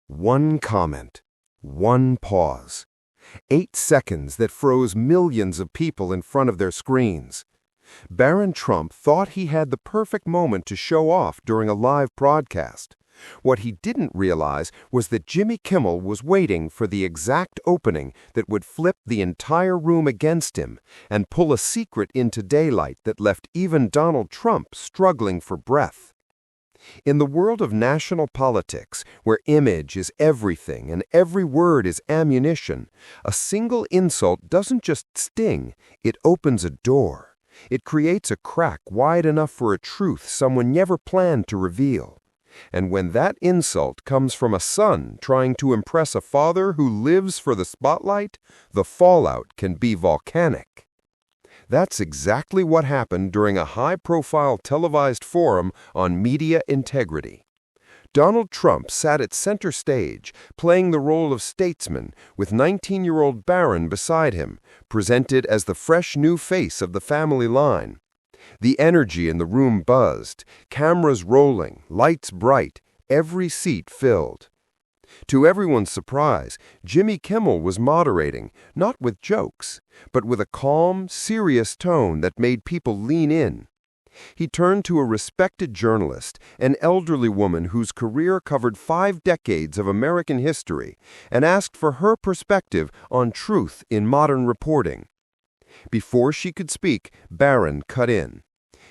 One comment, one pause. 8 seconds that froze millions of people in front of their screens. Barron Trump thought he had the perfect moment to show off during a live broadcast. What he didn't realize was that Jimmy Kimmel was waiting for the exact opening that would flip the entire room against him and pull a secret into daylight that left even Donald Trump struggling for breath. In the world of national politics, where image is everything and every word is ammunition, a single insult doesn't just sting, it opens a door. It creates a crack wide enough for a truth someone never planned to reveal. And when that insult comes from a son trying to impress a father who lives for the spotlight, the fallout can be volcanic. That's exactly what happened during a high-profile televised forum on media integrity. Donald Trump sat at center stage, playing the role of statesman, with 19-year-old Barron beside him, presented as the fresh new face of the family line. The energy in the room buzzed, cameras rolling, lights bright, every seat filled. To everyone's surprise, Jimmy Kimmel was moderating, not with jokes, but with a calm, serious tone that made people lean in. He turned to a respected journalist, an elderly woman whose career covered 5 decades of American history, and asked for her perspective on truth in modern reporting. Before she could speak, Barron cut in.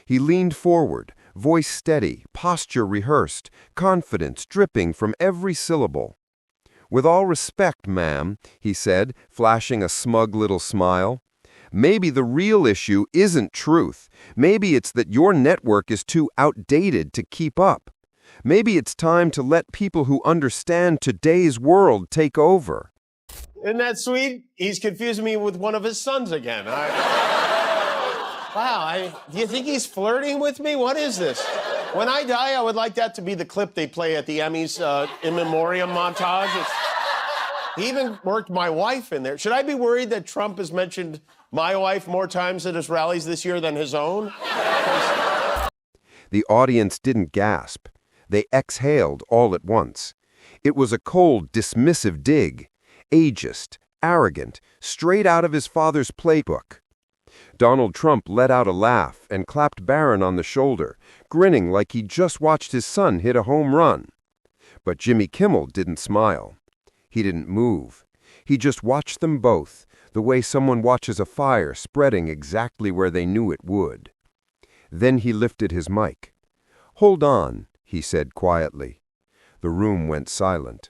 He leaned forward, voice steady, posture rehearsed, confidence dripping from every syllable. "With all respect, ma'am," he said, flashing a smug little smile, "maybe the real issue isn't truth. Maybe it's that your network is too outdated to keep up. Maybe it's time to let people who understand today's world take over." Isn't that sweet? He's confusing me with one of his sons again. Do you think he's flirting with me? What is this? When I die, I would like that to be the clip they play at the Emmys in memoriam montage. He even worked my wife in there. Should I be worried that Trump has mentioned my wife more times at his rallies this year than his own? The audience didn't gasp. They exhaled all at once. It was a cold, dismissive dig. Ageist, arrogant, straight out of his father's playbook. Donald Trump let out a laugh and clapped Barron on the shoulder, grinning like he'd just watched his son hit a home run. But Jimmy Kimmel didn't smile. He didn't move. He just watched them both, the way someone watches a fire spreading exactly where they knew it would. Then he lifted his mic. "Hold on," he said quietly. The room went silent.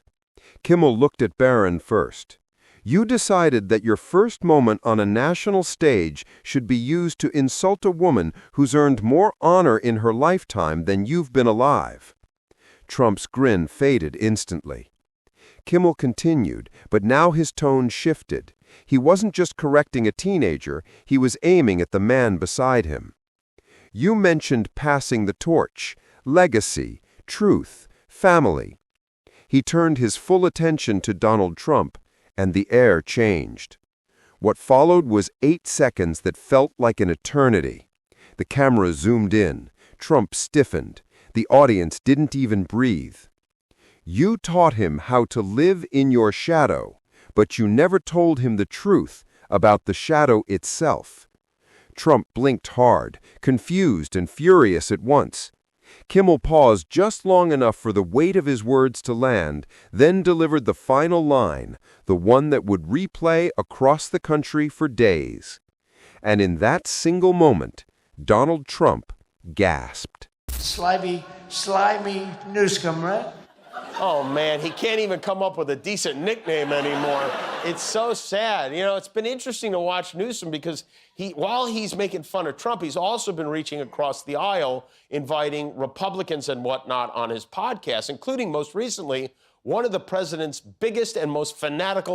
Kimmel looked at Barron first. "You decided that your first moment on a national stage should be used to insult a woman who's earned more honor in her lifetime than you've been alive." Trump's grin faded instantly. Kimmel continued, but now his tone shifted. He wasn't just correcting a teenager, he was aiming at the man beside him. "You mentioned passing the torch, legacy, truth, family." He turned his full attention to Donald Trump, and the air changed. What followed was 8 seconds that felt like an eternity. The camera zoomed in. Trump stiffened. The audience didn't even breathe. "You taught him how to live in your shadow, but you never told him the truth about the shadow itself." Trump blinked hard, confused and furious at once. Kimmel paused just long enough for the weight of his words to land, then delivered the final line, the one that would replay across the country for days. And in that single moment, Donald Trump gasped. Slimy newscom, right? Oh, man, he can't even come up with a decent nickname anymore. It's so sad. You know, it's been interesting to watch Newsom because while he's making fun of Trump, he's also been reaching across the aisle, inviting Republicans and whatnot on his podcast, including most recently one of the president's biggest and most fanatical